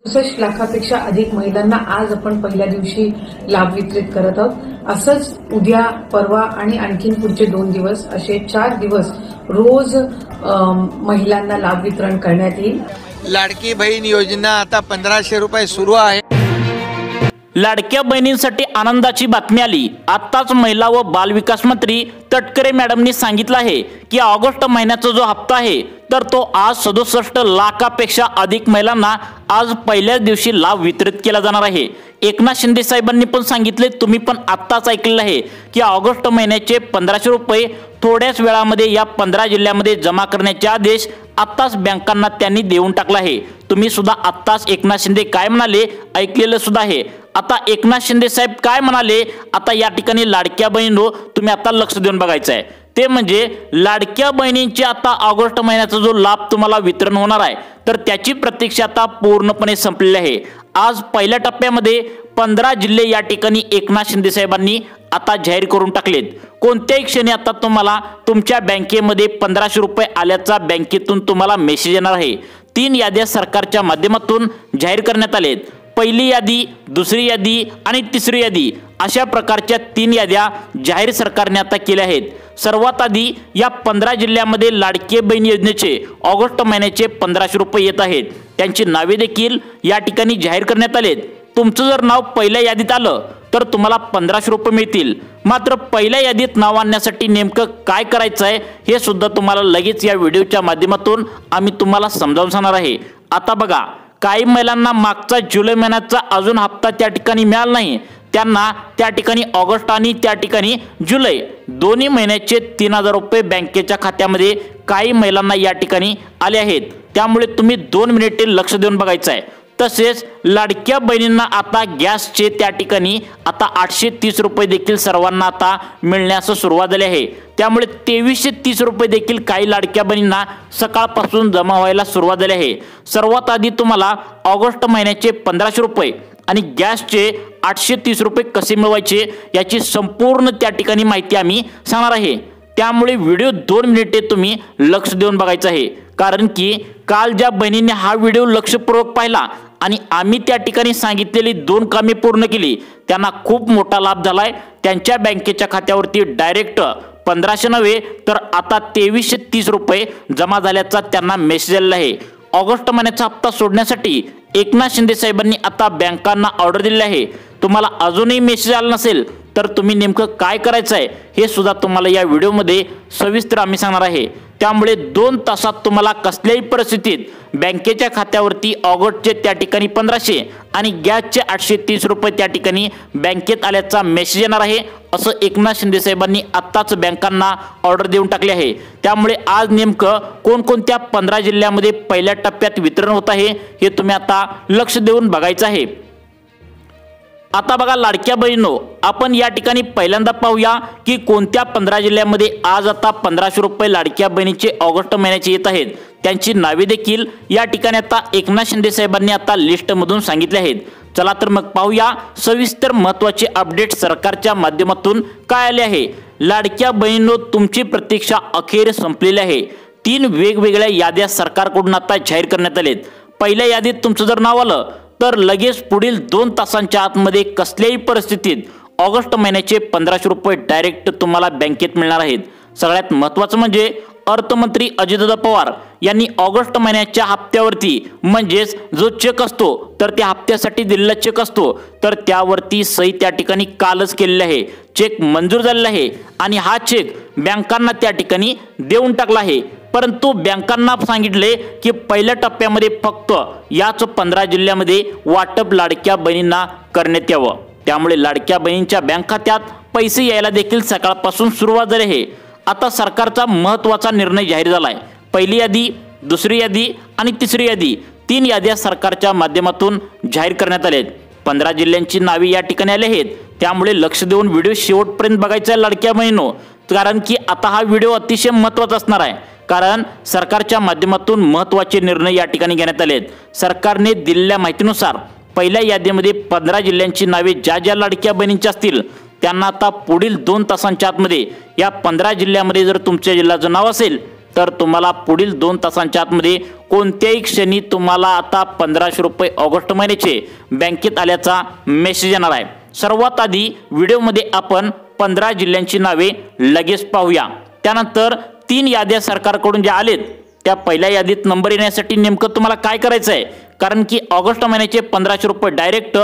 65 लाखापेक्षा अधिक महिलांना आज आपण पहिल्या दिवशी लाभ वितरित करत आहोत। असंच उद्या, परवा आणि आणखीन पुढचे 2 दिवस असे 4 दिवस रोज महिलांना लाभ वितरण करण्यात येईल। लाडकी बहीण योजना आता 1500 रुपये सुरू आहे। लाडक्या बहिणींसाठी आनंदाची बातमी आली। आताच महिला व बाल विकास मंत्री तटकरे मॅडमनी सांगितलं आहे की ऑगस्ट महिन्याचा जो हप्ता आहे तर तो आज 67 लाखापेक्षा अधिक महिलांना आज पहिल्याच दिवशी लाभ वितरित केला जाणार आहे। एकनाथ शिंदे साहेबांनी पण सांगितले, तुम्ही पण आत्ताच ऐकलेलं आहे की ऑगस्ट महिन्याचे 1500 रुपये थोड्याच वेळामध्ये या 15 जिल्ह्यामध्ये जमा करण्याचे आदेश आत्ताच बँकांना त्यांनी देऊन टाकला आहे। तुम्ही सुद्धा आत्ताच एकनाथ शिंदे काय म्हणाले ऐकलेलं सुद्धा आहे। आता एकनाथ शिंदे साहेब काय म्हणाले आता या ठिकाणी लाडक्या बहिणींनो तुम्ही आता लक्ष देऊन बघायचं आहे। ते म्हणजे लाडक्या बहिणींचे आता ऑगस्ट महिन्याचा जो लाभ तुम्हाला वितरण होणार आहे तर त्याची प्रतीक्षा आता पूर्णपणे संपलेली आहे। आज पहिल्या टप्प्यामध्ये 15 जिल्हे या ठिकाणी एकनाथ शिंदे साहेबांनी आता जाहीर करून टाकलेत। कोणत्याही क्षणी आता तुम्हाला तुमच्या बँकेमध्ये 1500 रुपये आल्याचा बँकेतून तुम्हाला मेसेज येणार आहे। 3 याद्या सरकारच्या माध्यमातून जाहीर करण्यात आलेत। पहिली यादी, दुसरी यादी आणि तिसरी यादी अशा प्रकारच्या 3 याद्या जाहीर सरकारने आता केल्या आहेत। सर्वात आधी या 15 जिल्ह्यामध्ये लाडकी बहीण योजनेचे ऑगस्ट महिन्याचे 1500 रुपये येत आहेत। त्यांची नावे देखील या ठिकाणी जाहीर करण्यात आलेत। तुमचं जर नाव पहिल्या यादीत आलं तर तुम्हाला 1500 रुपये मिळतील। मात्र पहिल्या यादीत नाव आणण्यासाठी नेमकं काय करायचं आहे हे सुद्धा तुम्हाला लगेच या व्हिडिओच्या माध्यमातून आम्ही तुम्हाला समजावून सांगणार आहे। आता बघा, काही महिलांना मागचा जुलै महिन्याचा अजून हप्ता त्या ठिकाणी मिळाला नाही, त्यांना त्या ठिकाणी ऑगस्ट आणि त्या ठिकाणी जुलै दोन्ही महिन्याचे 3000 रुपये बँकेच्या खात्यामध्ये काही महिलांना या ठिकाणी आले आहेत। त्यामुळे तुम्ही 2 मिनिटे लक्ष देऊन बघायचं आहे। तसेच लाडक्या बहिणींना आता गॅसचे त्या ठिकाणी आता 830 रुपये देखील सर्वांना आता मिळण्यास सुरुवात झाली आहे। त्यामुळे 2330 रुपये देखील काही लाडक्या बहिणींना सकाळपासून जमा व्हायला सुरुवात झाली आहे। सर्वात आधी तुम्हाला ऑगस्ट महिन्याचे 1500 रुपये आणि गॅसचे 830 रुपये कसे मिळवायचे याची संपूर्ण त्या ठिकाणी माहिती आम्ही सांगणार आहे। त्यामुळे व्हिडिओ 2 मिनिटे तुम्ही लक्ष देऊन बघायचं आहे, कारण की काल ज्या बहिणींनी हा व्हिडिओ लक्षपूर्वक पाहिला आणि आम्ही त्या ठिकाणी सांगितलेली 2 कामे पूर्ण केली त्यांना खूप मोठा लाभ झालाय। त्यांच्या बँकेच्या खात्यावरती डायरेक्ट 1500 नव्हे तर आता 2330 रुपये जमा झाल्याचा त्यांना मेसेज आलेला आहे। ऑगस्ट महिन्याचा हप्ता सोडण्यासाठी एकनाथ शिंदे साहेबांनी आता बँकांना ऑर्डर दिली आहे। तुम्हाला अजूनही मेसेज आला नसेल तर तुम्ही नेमकं काय करायचं आहे हे सुद्धा तुम्हाला या व्हिडिओमध्ये सविस्तर आम्ही सांगणार आहे। त्यामुळे 2 तासात तुम्हाला कसल्याही परिस्थितीत बँकेच्या खात्यावरती ऑगस्टचे त्या ठिकाणी 1500 आणि गॅसचे 830 रुपये त्या ठिकाणी बँकेत आल्याचा मेसेज येणार आहे, असं एकनाथ शिंदे साहेबांनी आत्ताच बँकांना ऑर्डर देऊन टाकले आहे। त्यामुळे आज नेमकं कोणकोणत्या 15 जिल्ह्यामध्ये पहिल्या टप्प्यात वितरण होत आहे हे तुम्ही आता लक्ष देऊन बघायचं आहे। आता बघा लाडक्या बहिणींनो, आपण या ठिकाणी पहिल्यांदा पाहूया की कोणत्या 15 जिल्ह्यामध्ये आज आता 1500 रुपये लाडक्या बहिणीचे ऑगस्ट महिन्याचे येत आहेत। त्यांची नावे देखील या ठिकाणी आता एकनाथ शिंदे साहेबांनी आता लिस्टमधून सांगितले आहेत। चला तर मग पाहूया सविस्तर महत्त्वाचे अपडेट सरकारच्या माध्यमातून काय आले आहे। लाडक्या बहिणींनो, तुमची प्रतीक्षा अखेर संपलेली आहे। 3 वेगवेगळ्या याद्या सरकारकडून आता जाहीर करण्यात आलेत। पहिल्या यादीत तुमचं जर नाव आलं तर लगेच पुढील 2 तासांच्या आतमध्ये कसल्याही परिस्थितीत ऑगस्ट महिन्याचे 1500 रुपये डायरेक्ट तुम्हाला बँकेत मिळणार आहेत। सगळ्यात महत्त्वाचं म्हणजे अर्थमंत्री अजितदादा पवार यांनी ऑगस्ट महिन्याच्या हप्त्यावरती म्हणजेच जो चेक असतो तर त्या हप्त्यासाठी दिलेला चेक असतो तर त्यावरती सही त्या ठिकाणी कालच केलेली आहे। चेक मंजूर झालेला आहे आणि हा चेक बँकांना त्या ठिकाणी देऊन टाकला आहे। परंतु बँकांना सांगितले की पहिल्या टप्प्यामध्ये फक्त याच 15 जिल्ह्यामध्ये वाटप लाडक्या बहिणींना करण्यात यावं। त्यामुळे लाडक्या बहिणींच्या बँक खात्यात पैसे यायला देखील सकाळपासून सुरुवात झाली आहे। आता सरकारचा महत्त्वाचा निर्णय जाहीर झाला आहे। पहिली यादी, दुसरी यादी आणि तिसरी यादी 3 याद्या सरकारच्या माध्यमातून जाहीर करण्यात आल्या आहेत। 15 जिल्ह्यांची नावे या ठिकाणी आली आहेत। त्यामुळे लक्ष देऊन व्हिडिओ शेवटपर्यंत बघायचा आहे लाडक्या बहिणींनो, कारण की आता हा व्हिडिओ अतिशय महत्त्वाचा असणार आहे। कारण सरकारच्या माध्यमातून महत्त्वाचे निर्णय या ठिकाणी घेण्यात आले आहेत। सरकारने दिलेल्या माहितीनुसार पहिल्या यादीमध्ये 15 जिल्ह्यांची नावे ज्या लाडक्या बहिणींची असतील त्यांना आता पुढील 2 तासांच्या आतमध्ये या 15 जिल्ह्यामध्ये जर तुमच्या जिल्ह्याचं नाव असेल तर तुम्हाला पुढील 2 तासांच्या आतमध्ये कोणत्याही क्षणी तुम्हाला आता 1500 रुपये ऑगस्ट महिन्याचे बँकेत आल्याचा मेसेज येणार आहे। सर्वात आधी व्हिडिओमध्ये आपण 15 जिल्ह्यांची नावे लगेच पाहूया। त्यानंतर 3 याद्या सरकारकडून ज्या आलेत त्या पहिल्या यादीत नंबर येण्यासाठी नेमकं तुम्हाला काय करायचं आहे, कारण की ऑगस्ट महिन्याचे 1500 रुपये डायरेक्ट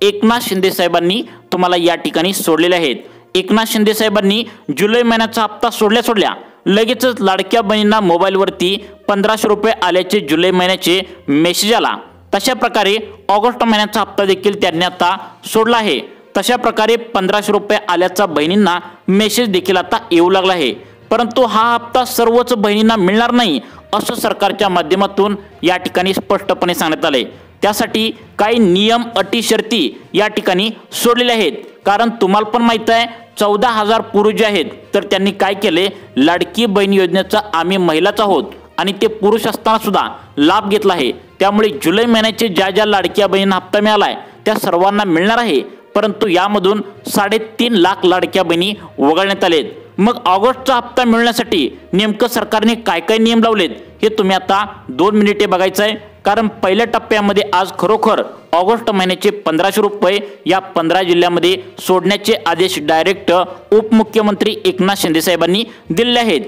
एकनाथ शिंदे साहेबांनी तुम्हाला या ठिकाणी सोडलेले आहेत। एकनाथ शिंदे साहेबांनी जुलै महिन्याचा हप्ता सोडल्या लगेचच लाडक्या बहिणींना मोबाईलवरती 1500 रुपये आल्याचे जुलै महिन्याचे मेसेज आला। तशा प्रकारे ऑगस्ट महिन्याचा हप्ता देखील त्यांनी आता सोडला आहे। तशा प्रकारे 1500 रुपये आल्याचा बहिणींना मेसेज देखील आता येऊ लागला आहे। परंतु हा हप्ता सर्वच बहिणींना मिळणार नाही असं सरकारच्या माध्यमातून या ठिकाणी स्पष्टपणे सांगण्यात आले। त्यासाठी काही नियम अटी शर्ती या ठिकाणी सोडलेले आहेत। कारण तुम्हाला पण माहित आहे 14,000 पुरुष जे आहेत तर त्यांनी काय केले, लाडकी बहीण योजनेचा आम्ही महिलाच आहोत आणि ते पुरुष असताना सुद्धा लाभ घेतला आहे। त्यामुळे जुलै महिन्याचे ज्या लाडक्या बहिणींना हप्ता मिळालाय त्या सर्वांना मिळणार आहे। परंतु यामधून 3.5 लाख लाडक्या बहिणी वगळण्यात आलेत। मग ऑगस्टचा हप्ता मिळण्यासाठी नेमकं सरकारने काय काय नियम लावलेत हे तुम्ही आता 2 मिनिटे बघायचं आहे। कारण पहिल्या टप्प्यामध्ये आज खरोखर ऑगस्ट महिन्याचे 1500 रुपये या 15 जिल्ह्यामध्ये सोडण्याचे आदेश डायरेक्ट उपमुख्यमंत्री एकनाथ शिंदे साहेबांनी दिले आहेत।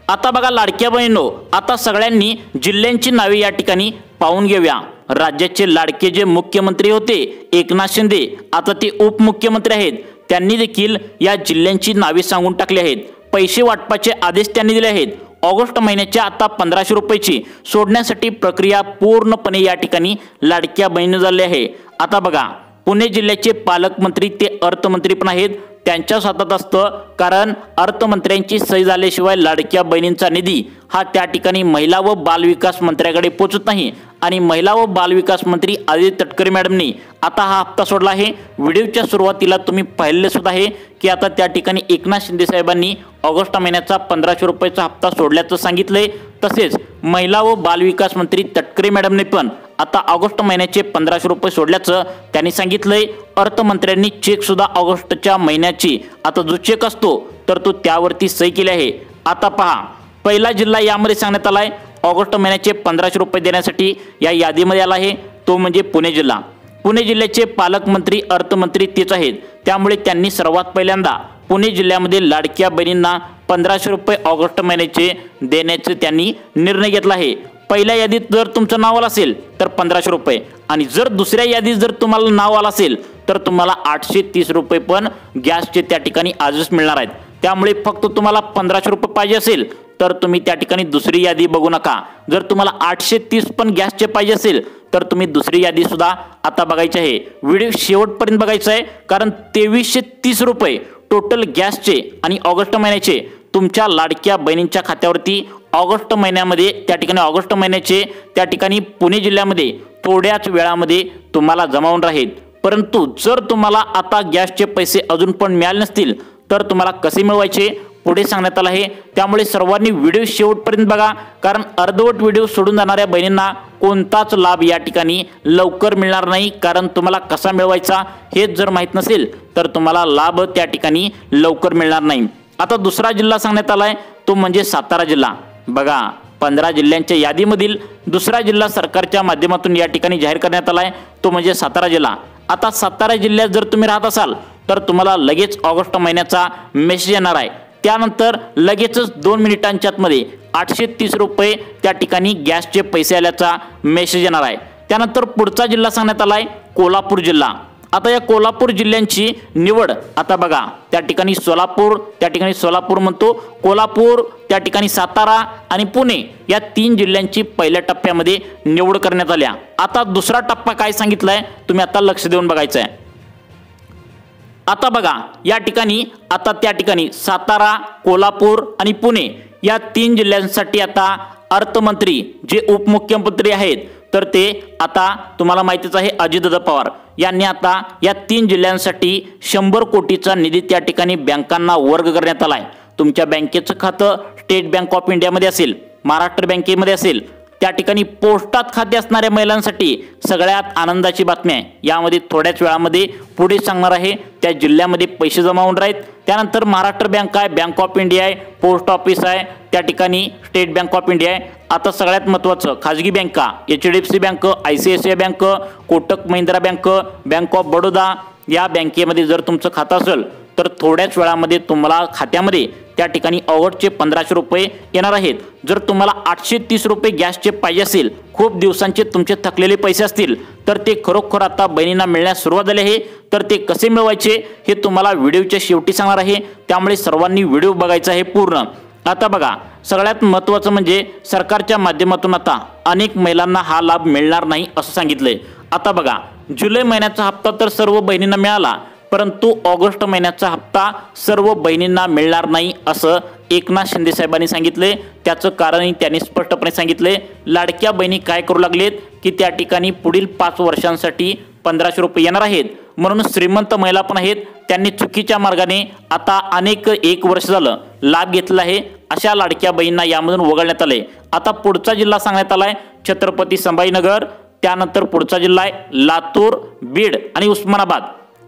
आता बघा लाडक्या बहिणींनो, आता सगळ्यांनी जिल्ह्यांची नावे या ठिकाणी पाहून घेऊया। राज्याचे लाडके जे मुख्यमंत्री होते एकनाथ शिंदे, आता ते उपमुख्यमंत्री आहेत। त्यांनी देखील या जिल्ह्यांची नावे सांगून टाकली आहेत। पैसे वाटपाचे आदेश त्यांनी दिले आहेत। ऑगस्ट महिन्याच्या आता 1500 रुपयाची सोडण्यासाठी प्रक्रिया पूर्णपणे या ठिकाणी लाडक्या बहिणी झाली आहे। आता बघा पुणे जिल्ह्याचे पालकमंत्री ते अर्थमंत्री पण आहेत, त्यांच्याच हातात असतं। कारण अर्थमंत्र्यांची सही झाल्याशिवाय लाडक्या बहिणींचा निधी हा त्या ठिकाणी महिला व बालविकास मंत्र्याकडे पोहोचत नाही। आणि महिला व बालविकास मंत्री आदिती तटकरे मॅडमनी आता हा हप्ता सोडला आहे। व्हिडिओच्या सुरुवातीला तुम्ही पाहिले सुद्धा आहे की आता त्या ठिकाणी एकनाथ शिंदे साहेबांनी ऑगस्ट महिन्याचा 1500 रुपयाचा हप्ता सोडल्याचं सांगितलंय। तसेच महिला व बालविकास मंत्री तटकरे मॅडमने पण आता ऑगस्ट महिन्याचे 1500 रुपये सोडल्याचं त्यांनी सांगितलंय। अर्थमंत्र्यांनी चेक सुद्धा ऑगस्टच्या महिन्याची आता जो चेक असतो तर तो त्यावरती सही केली आहे। आता पहा पहिला जिल्हा यामध्ये सांगण्यात आलाय ऑगस्ट महिन्याचे 1500 रुपये देण्यासाठी या यादीमध्ये आला आहे, तो म्हणजे पुणे जिल्हा। पुणे जिल्ह्याचे पालकमंत्री अर्थमंत्री तेच आहेत। त्यामुळे त्यांनी सर्वात पहिल्यांदा पुणे जिल्ह्यामध्ये लाडक्या बहिणींना 1500 रुपये ऑगस्ट महिन्याचे देण्याचे त्यांनी निर्णय घेतला आहे। पहिल्या यादीत जर तुमचं नाव आलं असेल तर 1500 रुपये आणि जर दुसऱ्या यादीत जर तुम्हाला नाव आलं असेल तर तुम्हाला 830 रुपये पण गॅसचे त्या ठिकाणी आजच मिळणार आहेत। त्यामुळे फक्त तुम्हाला 1500 रुपये पाहिजे असेल तर तुम्ही त्या ठिकाणी दुसरी यादी बघू नका। जर तुम्हाला 830 पण गॅसचे पाहिजे असेल तर तुम्ही दुसरी यादी सुद्धा आता बघायची आहे। व्हिडिओ शेवटपर्यंत बघायचा आहे कारण 2330 रुपये टोटल गॅसचे आणि ऑगस्ट महिन्याचे तुमच्या लाडक्या बहिणींच्या खात्यावरती ऑगस्ट महिन्यामध्ये त्या ठिकाणी ऑगस्ट महिन्याचे त्या ठिकाणी पुणे जिल्ह्यामध्ये थोड्याच वेळामध्ये तुम्हाला जमावून राहील। परंतु जर तुम्हाला आता गॅसचे पैसे अजून पण मिळाले नसतील तर तुम्हाला कसे मिळवायचे पुढे सांगण्यात आलं आहे। त्यामुळे सर्वांनी व्हिडिओ शेवटपर्यंत बघा कारण अर्धवट व्हिडिओ सोडून जाणाऱ्या बहिणींना कोणताच लाभ या ठिकाणी लवकर मिळणार नाही। कारण तुम्हाला कसा मिळवायचा हेच जर माहीत नसेल तर तुम्हाला लाभ त्या ठिकाणी लवकर मिळणार नाही। आता दुसरा जिल्हा सांगण्यात आलाय तो म्हणजे सातारा जिल्हा। बघा 15 जिल्ह्यांच्या यादीमधील दुसरा जिल्हा सरकारच्या माध्यमातून या ठिकाणी जाहीर करण्यात आलाय तो म्हणजे सातारा जिल्हा। आता सातारा जिल्ह्यात जर तुम्ही राहत असाल तर तुम्हाला लगेच ऑगस्ट महिन्याचा मेसेज येणार आहे। त्यानंतर लगेचच 2 मिनिटांच्या आतमध्ये 830 रुपये त्या ठिकाणी गॅसचे पैसे आल्याचा मेसेज येणार आहे। त्यानंतर पुढचा जिल्हा सांगण्यात आलाय कोल्हापूर जिल्हा। आता या कोल्हापूर जिल्ह्यांची निवड आता बघा त्या ठिकाणी सोलापूर म्हणतो, कोल्हापूर त्या ठिकाणी सातारा आणि पुणे या 3 जिल्ह्यांची पहिल्या टप्प्यामध्ये निवड करण्यात आल्या। आता दुसरा टप्पा काय सांगितलाय तुम्ही आता लक्ष देऊन बघायचं आहे। आता बघा या ठिकाणी आता त्या ठिकाणी सातारा, कोल्हापूर आणि पुणे या 3 जिल्ह्यांसाठी आता अर्थमंत्री जे उपमुख्यमंत्री आहेत तर ते आता तुम्हाला माहितीच आहे अजितदादा पवार यांनी आता या 3 जिल्ह्यांसाठी 100 कोटीचा निधी त्या ठिकाणी बँकांना वर्ग करण्यात आलाय। तुमच्या बँकेचं खातं स्टेट बँक ऑफ इंडियामध्ये असेल, महाराष्ट्र बँकेमध्ये असेल त्या ठिकाणी पोस्टात खाते असणाऱ्या महिलांसाठी सगळ्यात आनंदाची बातमी आहे। यामध्ये थोड्याच वेळामध्ये पुढे सांगणार आहे त्या जिल्ह्यामध्ये पैसे जमा होऊन राहत। त्यानंतर महाराष्ट्र बँक आहे, बँक ऑफ इंडिया आहे, पोस्ट ऑफिस आहे, त्या ठिकाणी स्टेट बँक ऑफ इंडिया आहे। आता सगळ्यात महत्त्वाचं खाजगी बँका HDFC bank, ICICI bank, Kotak Mahindra bank, bank of Baroda या बँकेमध्ये जर तुमचं खातं असेल तर थोड्याच वेळामध्ये तुम्हाला खात्यामध्ये त्या ठिकाणी अवघडचे 1500 रुपये येणार आहेत। जर तुम्हाला 830 रुपये गॅसचे पाहिजे असेल, खूप दिवसांचे तुमचे थकलेले पैसे असतील तर ते खरोखर आता बहिणींना मिळण्यास सुरुवात झाली आहे। तर ते कसे मिळवायचे हे तुम्हाला व्हिडिओच्या शेवटी सांगणार आहे, त्यामुळे सर्वांनी व्हिडिओ बघायचा आहे पूर्ण। आता बघा, सगळ्यात महत्त्वाचं म्हणजे सरकारच्या माध्यमातून आता अनेक महिलांना हा लाभ मिळणार नाही असं सांगितलंय। आता बघा, जुलै महिन्याचा हप्ता तर सर्व बहिणींना मिळाला, परंतु ऑगस्ट महिन्याचा हप्ता सर्व बहिणींना मिळणार नाही असं एकनाथ शिंदे साहेबांनी सांगितले। त्याचं कारणही त्यांनी स्पष्टपणे सांगितले। लाडक्या बहिणी काय करू लागलेत की त्या ठिकाणी पुढील 5 वर्षांसाठी 1500 रुपये येणार आहेत, म्हणून श्रीमंत महिला पण आहेत त्यांनी चुकीच्या मार्गाने आता अनेक 1 वर्ष झालं लाभ घेतला आहे। अशा लाडक्या बहिणींना यामधून वगळण्यात आले। आता पुढचा जिल्हा सांगण्यात आलाय छत्रपती संभाजीनगर, त्यानंतर पुढचा जिल्हा आहे लातूर, बीड आणि उस्मानाबाद।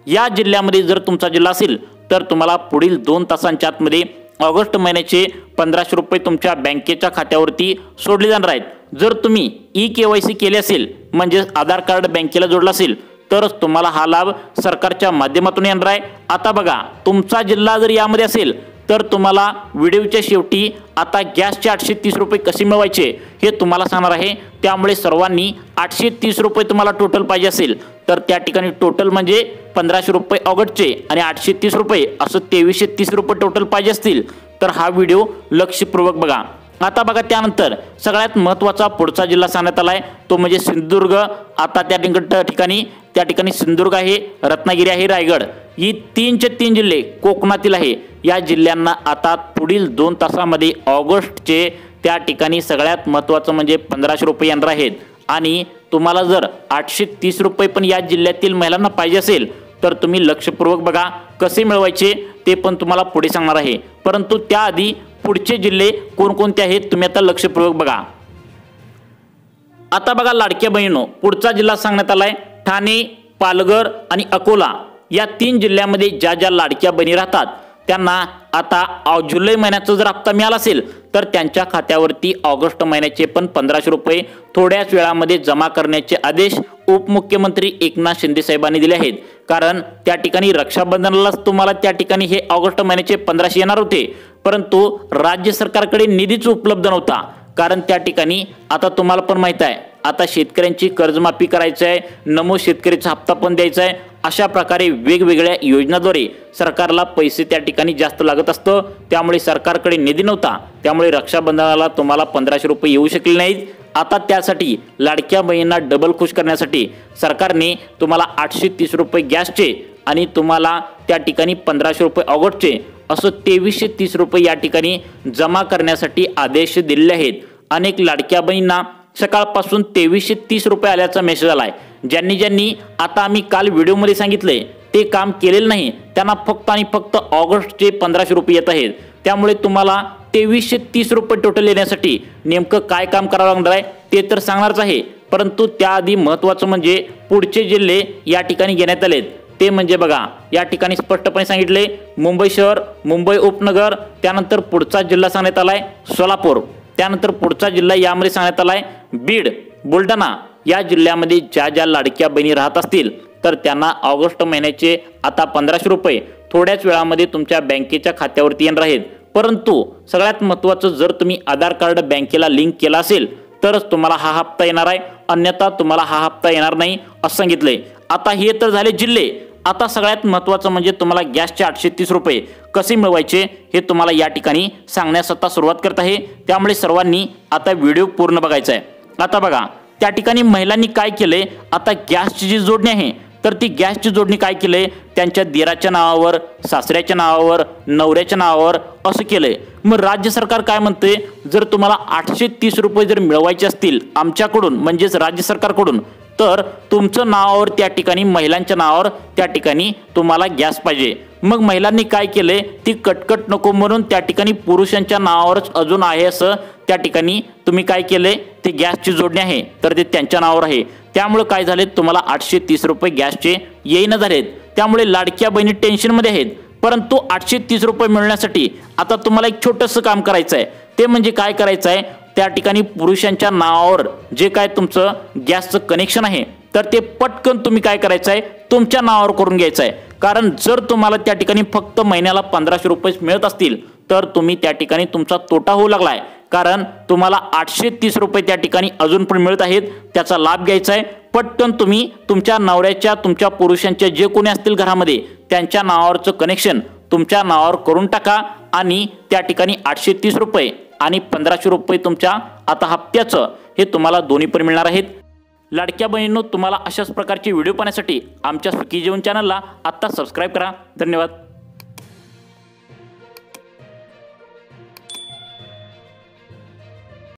या जिल्ह्यामध्ये जर तुमचा जिल्हा असेल तर तुम्हाला पुढील 2 तासांच्या आतमध्ये ऑगस्ट महिन्याचे 1500 रुपये तुमच्या बँकेच्या खात्यावरती सोडले जाणार आहेत। जर तुम्ही EKYC केले असेल म्हणजे आधार कार्ड बँकेला जोडला असेल तरच तुम्हाला हा लाभ सरकारच्या माध्यमातून येणार आहे। आता बघा, तुमचा जिल्हा जर यामध्ये असेल तर तुम्हाला व्हिडिओच्या शेवटी आता गॅसचे 830 रुपये कसे मिळवायचे हे तुम्हाला सांगणार आहे। त्यामुळे सर्वांनी 830 रुपये तुम्हाला टोटल पाहिजे असेल तर त्या ठिकाणी टोटल म्हणजे 1500 रुपये ऑगस्टचे आणि 830 रुपये असं 2330 रुपये टोटल पाहिजे असतील तर हा व्हिडिओ लक्षपूर्वक बघा। आता बघा, त्यानंतर सगळ्यात महत्त्वाचा पुढचा जिल्हा सांगण्यात आलाय तो म्हणजे सिंधुदुर्ग। आता त्या ठिकाणी सिंधुदुर्ग आहे, रत्नागिरी आहे, रायगड ही 3चे 3 जिल्हे कोकणातील आहे। या जिल्ह्यांना आता पुढील 2 तासामध्ये ऑगस्टचे त्या ठिकाणी सगळ्यात महत्त्वाचं म्हणजे 1500 रुपये येणार आहेत। आणि तुम्हाला जर 830 रुपये पण या जिल्ह्यातील महिलांना पाहिजे असेल तर तुम्ही लक्षपूर्वक बघा कसे मिळवायचे ते पण तुम्हाला पुढे सांगणार आहे। परंतु त्याआधी पुढचे जिल्हे कोणकोणते आहेत तुम्ही आता लक्षपूर्वक बघा। आता बघा लाडक्या बहिणींनो, पुढचा जिल्हा सांगण्यात आलाय ठाणे, पालघर आणि अकोला। या 3 जिल्ह्यामध्ये ज्या ज्या लाडक्या बहिणी राहतात त्यांना आता जुलै महिन्याचा जर हप्ता मिळाला असेल तर त्यांच्या खात्यावरती ऑगस्ट महिन्याचे पण 1500 रुपये थोड्याच वेळामध्ये जमा करण्याचे आदेश उपमुख्यमंत्री एकनाथ शिंदे साहेबांनी दिले आहेत। कारण त्या ठिकाणी रक्षाबंधनालाच तुम्हाला त्या ठिकाणी हे ऑगस्ट महिन्याचे 1500 येणार होते, परंतु राज्य सरकारकडे निधीच उपलब्ध नव्हता। कारण त्या ठिकाणी आता तुम्हाला पण माहित आहे आता शेतकऱ्यांची कर्जमाफी करायचं आहे, नमो शेतकरीचा हप्ता पण द्यायचा आहे। अशा प्रकारे वेगवेगळ्या योजनाद्वारे सरकारला पैसे त्या ठिकाणी जास्त लागत असतं, त्यामुळे सरकारकडे निधी नव्हता, त्यामुळे रक्षाबंधनाला तुम्हाला 1500 रुपये येऊ शकले नाहीत। आता त्यासाठी लाडक्या बहिणींना डबल खुश करण्यासाठी सरकारने तुम्हाला 830 रुपये गॅसचे आणि तुम्हाला त्या ठिकाणी 1500 रुपये ऑगस्टचे असं 2330 रुपये या ठिकाणी जमा करण्यासाठी आदेश दिलेले आहेत। अनेक लाडक्या बहिणींना सकाळपासून 2330 रुपये आल्याचा मेसेज आलाय। ज्यांनी आता आम्ही काल व्हिडिओमध्ये सांगितले ते काम केलेलं नाही त्यांना फक्त आणि फक्त ऑगस्टचे 1500 रुपये येत आहेत। त्यामुळे तुम्हाला 2330 रुपये टोटल येण्यासाठी नेमकं काय काम करावं लागणार आहे ते तर सांगणारच आहे, परंतु त्याआधी महत्त्वाचं म्हणजे पुढचे जिल्हे या ठिकाणी घेण्यात आलेत ते म्हणजे बघा, या ठिकाणी स्पष्टपणे सांगितले मुंबई शहर, मुंबई उपनगर, त्यानंतर पुढचा जिल्हा सांगण्यात आलाय सोलापूर, त्यानंतर पुढचा जिल्हा यामध्ये सांगण्यात आलाय बीड, बुलढाणा। या जिल्ह्यामध्ये ज्या ज्या लाडक्या बहिणी राहत असतील तर त्यांना ऑगस्ट महिन्याचे आता 1500 रुपये थोड्याच वेळामध्ये तुमच्या बँकेच्या खात्यावरती येणार आहेत। परंतु सगळ्यात महत्त्वाचं, जर तुम्ही आधार कार्ड बँकेला लिंक केला असेल तरच तुम्हाला हा हप्ता येणार आहे, अन्यथा तुम्हाला हा हप्ता येणार नाही असं सांगितलंय। आता हे तर झाले जिल्हे। आता सगळ्यात महत्त्वाचं म्हणजे तुम्हाला गॅसचे 830 रुपये कसे मिळवायचे हे तुम्हाला या ठिकाणी सांगण्यास आता सुरुवात करत आहे, त्यामुळे सर्वांनी आता व्हिडिओ पूर्ण बघायचा आहे। आता बघा, त्या ठिकाणी महिलांनी काय केले, आता गॅसची जी जोडणी आहे तर ती गॅसची जोडणी काय केले, त्यांच्या दिराच्या नावावर, सासऱ्याच्या नावावर, नवऱ्याच्या नावावर असं केलंय। मग राज्य सरकार काय म्हणते, जर तुम्हाला 830 रुपये जर मिळवायचे असतील आमच्याकडून म्हणजेच राज्य सरकारकडून तर तुमचं नावावर त्या ठिकाणी महिलांच्या नावावर त्या ठिकाणी तुम्हाला गॅस पाहिजे। मग महिलांनी काय केले, ती कटकट नको म्हणून त्या ठिकाणी पुरुषांच्या नावावरच अजून आहे असं त्या ठिकाणी तुम्ही काय केले, ते गॅसची जोडणी आहे तर ते त्यांच्या नावावर आहे। त्यामुळे काय झाले, तुम्हाला 830 रुपये गॅसचे येईना झालेत। त्यामुळे लाडक्या बहिणी टेन्शनमध्ये आहेत। परंतु 830 रुपये मिळण्यासाठी आता तुम्हाला एक छोटंसं काम करायचं आहे। ते म्हणजे काय करायचं आहे, त्या ठिकाणी पुरुषांच्या नावावर जे काय तुमचं गॅसचं कनेक्शन आहे तर ते पटकन तुम्ही काय करायचं आहे, तुमच्या नावावर करून घ्यायचं आहे। कारण जर तुम्हाला त्या ठिकाणी फक्त महिन्याला 1500 रुपये मिळत असतील तर तुम्ही त्या ठिकाणी तुमचा तोटा होऊ लागलाय। कारण तुम्हाला 830 रुपये त्या ठिकाणी अजून पण मिळत आहेत, त्याचा लाभ घ्यायचा आहे। पटकन तुम्ही तुमच्या नवऱ्याच्या, तुमच्या पुरुषांच्या जे कोणी असतील घरामध्ये त्यांच्या नावावरचं कनेक्शन तुमच्या नावावर करून टाका आणि त्या ठिकाणी 830 रुपये आणि 1500 रुपये तुमच्या आता हप्त्याचं हे तुम्हाला दोन्ही पण मिळणार आहेत। लाडक्या बहिणींनो, तुम्हाला अशाच प्रकारचे व्हिडिओ पाहण्यासाठी आमच्या सुखी जीवन चॅनलला आत्ता सबस्क्राईब करा। धन्यवाद।